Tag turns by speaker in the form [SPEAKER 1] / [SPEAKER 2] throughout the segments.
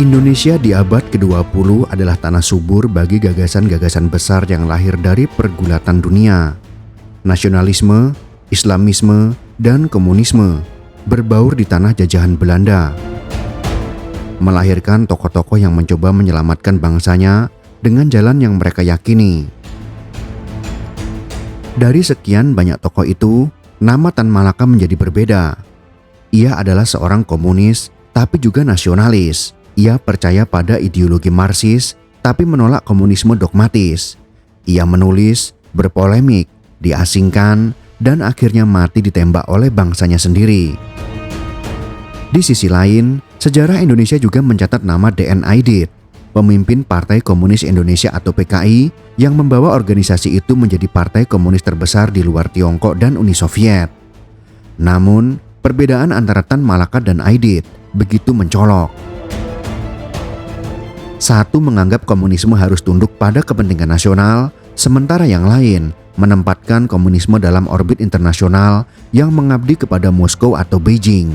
[SPEAKER 1] Indonesia di abad ke-20 adalah tanah subur bagi gagasan-gagasan besar yang lahir dari pergulatan dunia. Nasionalisme, Islamisme, dan komunisme berbaur di tanah jajahan Belanda, melahirkan tokoh-tokoh yang mencoba menyelamatkan bangsanya dengan jalan yang mereka yakini. Dari sekian banyak tokoh itu, nama Tan Malaka menjadi berbeda. Ia adalah seorang komunis, tapi juga nasionalis. Ia percaya pada ideologi Marxis, tapi menolak komunisme dogmatis. Ia menulis, berpolemik, diasingkan, dan akhirnya mati ditembak oleh bangsanya sendiri. Di sisi lain, sejarah Indonesia juga mencatat nama D.N. Aidit, pemimpin Partai Komunis Indonesia atau PKI, yang membawa organisasi itu menjadi partai komunis terbesar di luar Tiongkok dan Uni Soviet. Namun, perbedaan antara Tan Malaka dan Aidit begitu mencolok. Satu menganggap komunisme harus tunduk pada kepentingan nasional, sementara yang lain menempatkan komunisme dalam orbit internasional yang mengabdi kepada Moskow atau Beijing.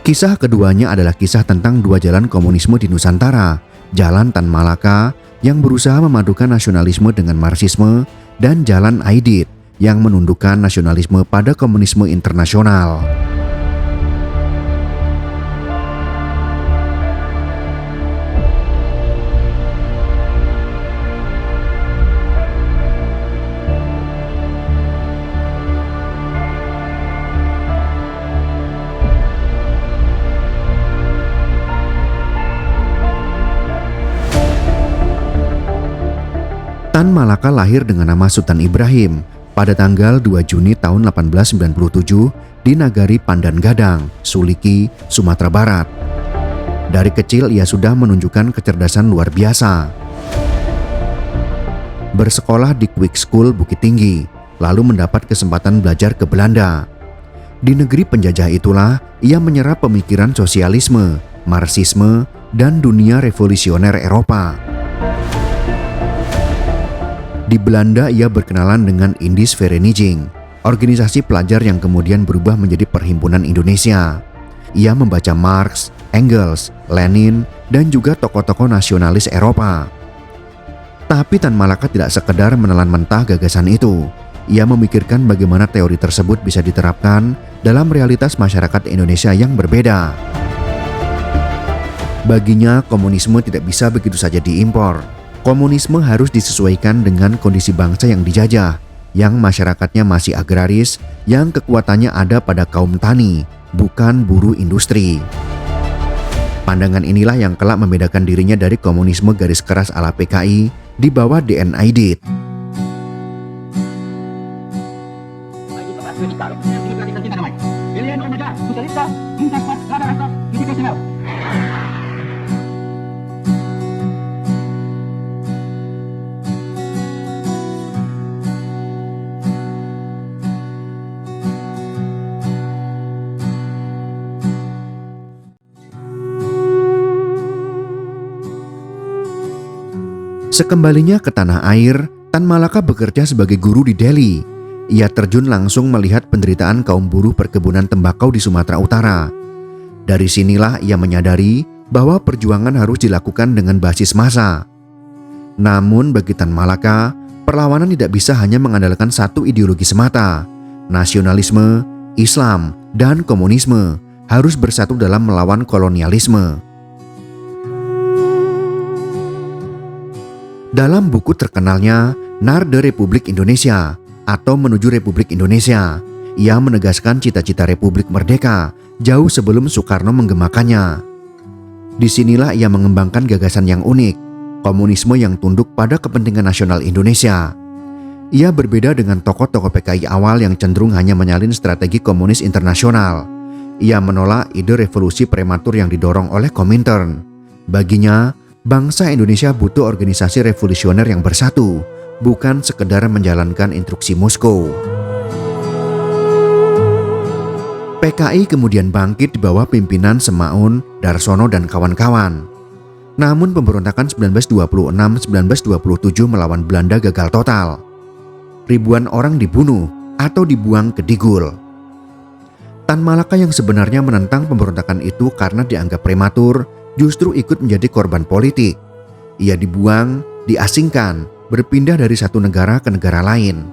[SPEAKER 1] Kisah keduanya adalah kisah tentang dua jalan komunisme di Nusantara, jalan Tan Malaka yang berusaha memadukan nasionalisme dengan Marxisme, dan jalan Aidit yang menundukkan nasionalisme pada komunisme internasional. Tan Malaka lahir dengan nama Sultan Ibrahim pada tanggal 2 Juni tahun 1897 di Nagari Pandan Gadang, Suliki, Sumatera Barat. Dari kecil ia sudah menunjukkan kecerdasan luar biasa. Bersekolah di Quick School Bukit Tinggi, lalu mendapat kesempatan belajar ke Belanda. Di negeri penjajah itulah ia menyerap pemikiran sosialisme, Marxisme, dan dunia revolusioner Eropa. Di Belanda ia berkenalan dengan Indische Vereniging, organisasi pelajar yang kemudian berubah menjadi Perhimpunan Indonesia. Ia membaca Marx, Engels, Lenin, dan juga tokoh-tokoh nasionalis Eropa. Tapi Tan Malaka tidak sekedar menelan mentah gagasan itu. Ia memikirkan bagaimana teori tersebut bisa diterapkan dalam realitas masyarakat Indonesia yang berbeda. Baginya, komunisme tidak bisa begitu saja diimpor. Komunisme harus disesuaikan dengan kondisi bangsa yang dijajah, yang masyarakatnya masih agraris, yang kekuatannya ada pada kaum tani, bukan buruh industri. Pandangan inilah yang kelak membedakan dirinya dari komunisme garis keras ala PKI di bawah D.N. Aidit. Sekembalinya ke tanah air, Tan Malaka bekerja sebagai guru di Delhi. Ia terjun langsung melihat penderitaan kaum buruh perkebunan tembakau di Sumatera Utara. Dari sinilah ia menyadari bahwa perjuangan harus dilakukan dengan basis massa. Namun bagi Tan Malaka, perlawanan tidak bisa hanya mengandalkan satu ideologi semata. Nasionalisme, Islam, dan komunisme harus bersatu dalam melawan kolonialisme. Dalam buku terkenalnya Narde Republik Indonesia atau Menuju Republik Indonesia, ia menegaskan cita-cita Republik Merdeka jauh sebelum Soekarno menggemakannya. Disinilah ia mengembangkan gagasan yang unik, komunisme yang tunduk pada kepentingan nasional Indonesia. Ia berbeda dengan tokoh-tokoh PKI awal yang cenderung hanya menyalin strategi komunis internasional. Ia menolak ide revolusi prematur yang didorong oleh Komintern. Baginya, bangsa Indonesia butuh organisasi revolusioner yang bersatu, bukan sekedar menjalankan instruksi Moskow. PKI kemudian bangkit di bawah pimpinan Semaun, Darsono, dan kawan-kawan. Namun pemberontakan 1926-1927 melawan Belanda gagal total. Ribuan orang dibunuh atau dibuang ke Digul. Tan Malaka yang sebenarnya menentang pemberontakan itu karena dianggap prematur, justru ikut menjadi korban politik. Ia dibuang, diasingkan, berpindah dari satu negara ke negara lain.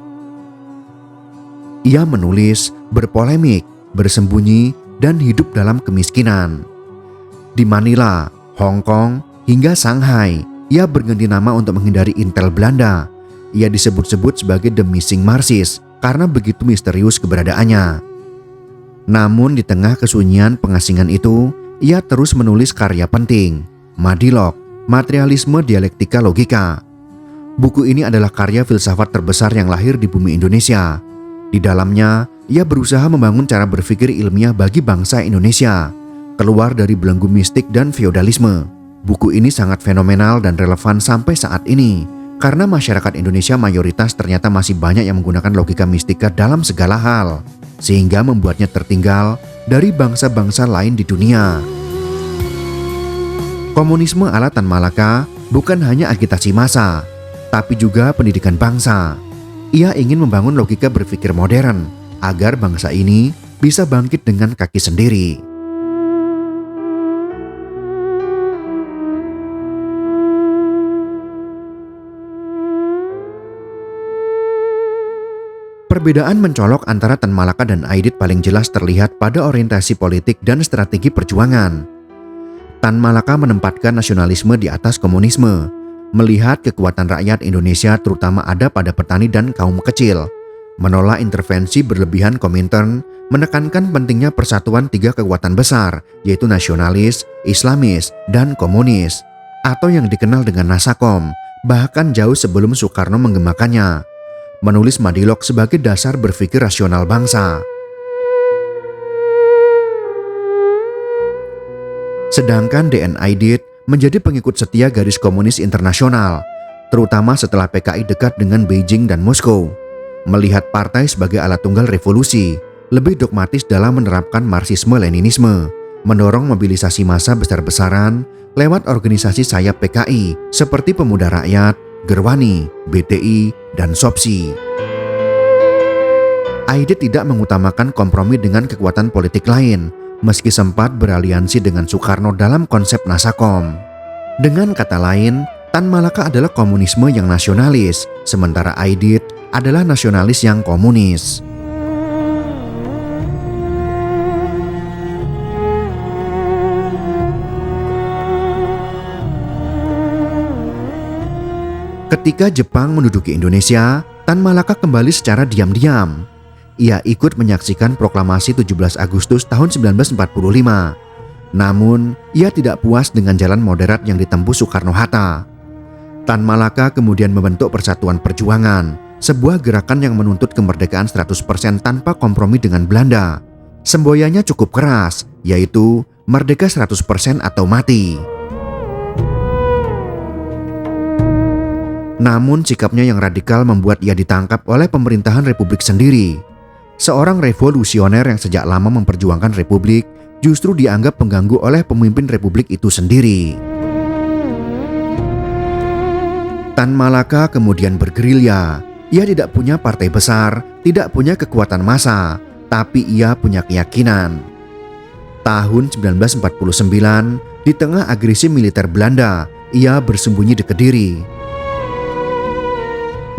[SPEAKER 1] Ia menulis, berpolemik, bersembunyi, dan hidup dalam kemiskinan. Di Manila, Hong Kong, hingga Shanghai, ia berganti nama untuk menghindari intel Belanda. Ia disebut-sebut sebagai The Missing Marxist karena begitu misterius keberadaannya. Namun di tengah kesunyian pengasingan itu, ia terus menulis karya penting, Madilog, Materialisme Dialektika Logika. Buku ini adalah karya filsafat terbesar yang lahir di bumi Indonesia. Di dalamnya, ia berusaha membangun cara berpikir ilmiah bagi bangsa Indonesia, keluar dari belenggu mistik dan feodalisme. Buku ini sangat fenomenal dan relevan sampai saat ini, karena masyarakat Indonesia mayoritas ternyata masih banyak yang menggunakan logika mistika dalam segala hal, sehingga membuatnya tertinggal dari bangsa-bangsa lain di dunia. Komunisme ala Tan Malaka bukan hanya agitasi massa, tapi juga pendidikan bangsa. Ia ingin membangun logika berpikir modern agar bangsa ini bisa bangkit dengan kaki sendiri. Perbedaan mencolok antara Tan Malaka dan Aidit paling jelas terlihat pada orientasi politik dan strategi perjuangan. Tan Malaka menempatkan nasionalisme di atas komunisme, melihat kekuatan rakyat Indonesia terutama ada pada petani dan kaum kecil, menolak intervensi berlebihan Komintern, menekankan pentingnya persatuan tiga kekuatan besar, yaitu nasionalis, Islamis, dan komunis, atau yang dikenal dengan Nasakom, bahkan jauh sebelum Soekarno menggemakannya. Menulis Madilog sebagai dasar berpikir rasional bangsa. Sedangkan DN Aidit menjadi pengikut setia garis komunis internasional, terutama setelah PKI dekat dengan Beijing dan Moskow. Melihat partai sebagai alat tunggal revolusi, lebih dogmatis dalam menerapkan Marxisme-Leninisme, mendorong mobilisasi massa besar-besaran lewat organisasi sayap PKI seperti Pemuda Rakyat, Gerwani, BTI, dan Sopsi. Aidit tidak mengutamakan kompromi dengan kekuatan politik lain, meski sempat beraliansi dengan Soekarno dalam konsep Nasakom. Dengan kata lain, Tan Malaka adalah komunisme yang nasionalis, sementara Aidit adalah nasionalis yang komunis. Ketika Jepang menduduki Indonesia, Tan Malaka kembali secara diam-diam. Ia ikut menyaksikan proklamasi 17 Agustus tahun 1945. Namun, ia tidak puas dengan jalan moderat yang ditempuh Soekarno-Hatta. Tan Malaka kemudian membentuk Persatuan Perjuangan, sebuah gerakan yang menuntut kemerdekaan 100% tanpa kompromi dengan Belanda. Semboyannya cukup keras, yaitu merdeka 100% atau mati. Namun sikapnya yang radikal membuat ia ditangkap oleh pemerintahan Republik sendiri. Seorang revolusioner yang sejak lama memperjuangkan Republik justru dianggap pengganggu oleh pemimpin Republik itu sendiri. Tan Malaka kemudian bergerilya. Ia tidak punya partai besar, tidak punya kekuatan massa, tapi ia punya keyakinan. Tahun 1949, di tengah agresi militer Belanda, ia bersembunyi di Kediri.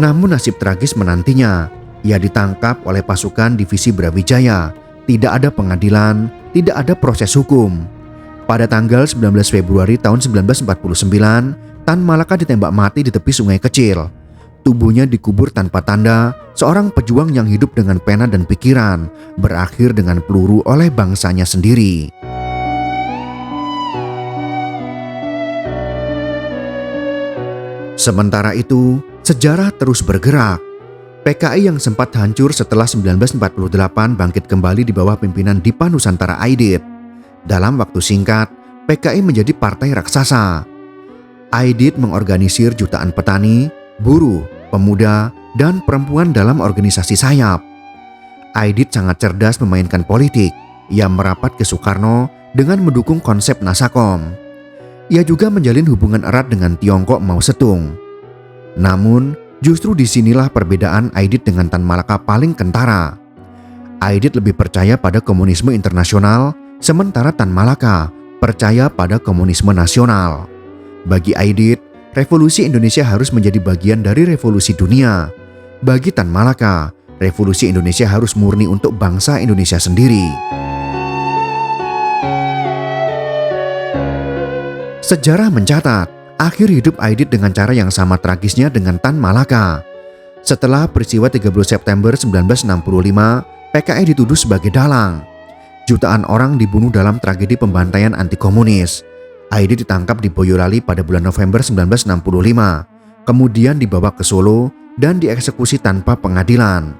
[SPEAKER 1] Namun nasib tragis menantinya. Ia ditangkap oleh pasukan divisi Brawijaya. Tidak ada pengadilan, tidak ada proses hukum. Pada tanggal 19 Februari tahun 1949, Tan Malaka ditembak mati di tepi sungai kecil. Tubuhnya dikubur tanpa tanda, seorang pejuang yang hidup dengan pena dan pikiran, berakhir dengan peluru oleh bangsanya sendiri. Sementara itu, sejarah terus bergerak. PKI yang sempat hancur setelah 1948 bangkit kembali di bawah pimpinan Dipa Nusantara Aidit. Dalam waktu singkat, PKI menjadi partai raksasa. Aidit mengorganisir jutaan petani, buruh, pemuda, dan perempuan dalam organisasi sayap. Aidit sangat cerdas memainkan politik. Ia merapat ke Soekarno dengan mendukung konsep Nasakom. Ia juga menjalin hubungan erat dengan Tiongkok Mao Zedong. Namun, justru disinilah perbedaan Aidit dengan Tan Malaka paling kentara. Aidit lebih percaya pada komunisme internasional, sementara Tan Malaka percaya pada komunisme nasional. Bagi Aidit, revolusi Indonesia harus menjadi bagian dari revolusi dunia. Bagi Tan Malaka, revolusi Indonesia harus murni untuk bangsa Indonesia sendiri. Sejarah mencatat, akhir hidup Aidit dengan cara yang sama tragisnya dengan Tan Malaka. Setelah peristiwa 30 September 1965, PKI dituduh sebagai dalang. Jutaan orang dibunuh dalam tragedi pembantaian anti-komunis. Aidit ditangkap di Boyolali pada bulan November 1965, kemudian dibawa ke Solo dan dieksekusi tanpa pengadilan.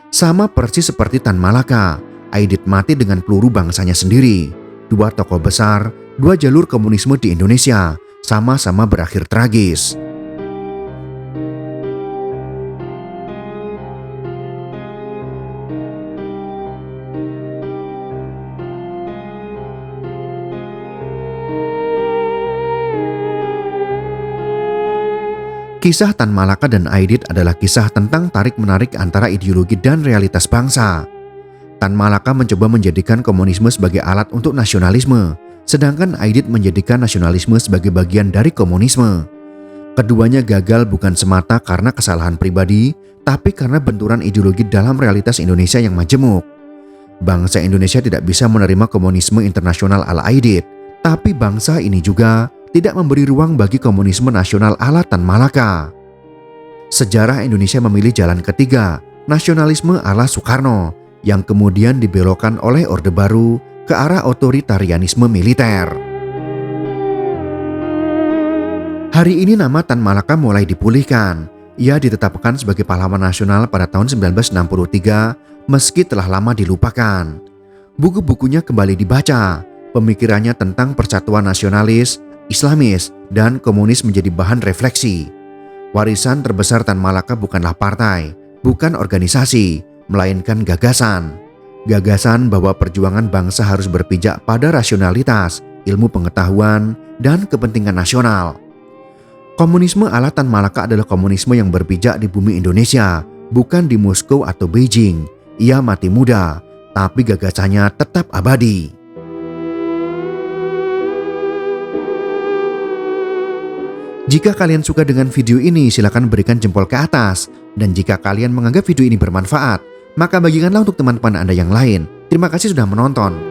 [SPEAKER 1] Sama persis seperti Tan Malaka, Aidit mati dengan peluru bangsanya sendiri. Dua tokoh besar, dua jalur komunisme di Indonesia, sama-sama berakhir tragis. Kisah Tan Malaka dan Aidit adalah kisah tentang tarik-menarik antara ideologi dan realitas bangsa. Tan Malaka mencoba menjadikan komunisme sebagai alat untuk nasionalisme, sedangkan Aidit menjadikan nasionalisme sebagai bagian dari komunisme. Keduanya gagal bukan semata karena kesalahan pribadi, tapi karena benturan ideologi dalam realitas Indonesia yang majemuk. Bangsa Indonesia tidak bisa menerima komunisme internasional ala Aidit, tapi bangsa ini juga tidak memberi ruang bagi komunisme nasional ala Tan Malaka. Sejarah Indonesia memilih jalan ketiga, nasionalisme ala Soekarno, yang kemudian dibelokkan oleh Orde Baru ke arah otoritarianisme militer. Hari ini nama Tan Malaka mulai dipulihkan. Ia ditetapkan sebagai pahlawan nasional pada tahun 1963 meski telah lama dilupakan. Buku-bukunya kembali dibaca, pemikirannya tentang persatuan nasionalis, Islamis, dan komunis menjadi bahan refleksi. Warisan terbesar Tan Malaka bukanlah partai, bukan organisasi, melainkan gagasan. Gagasan bahwa perjuangan bangsa harus berpijak pada rasionalitas, ilmu pengetahuan, dan kepentingan nasional. Komunisme ala Tan Malaka adalah komunisme yang berpijak di bumi Indonesia, bukan di Moskow atau Beijing. Ia mati muda, tapi gagasannya tetap abadi. Jika kalian suka dengan video ini, silakan berikan jempol ke atas. Dan jika kalian menganggap video ini bermanfaat, maka bagikanlah untuk teman-teman Anda yang lain. Terima kasih sudah menonton.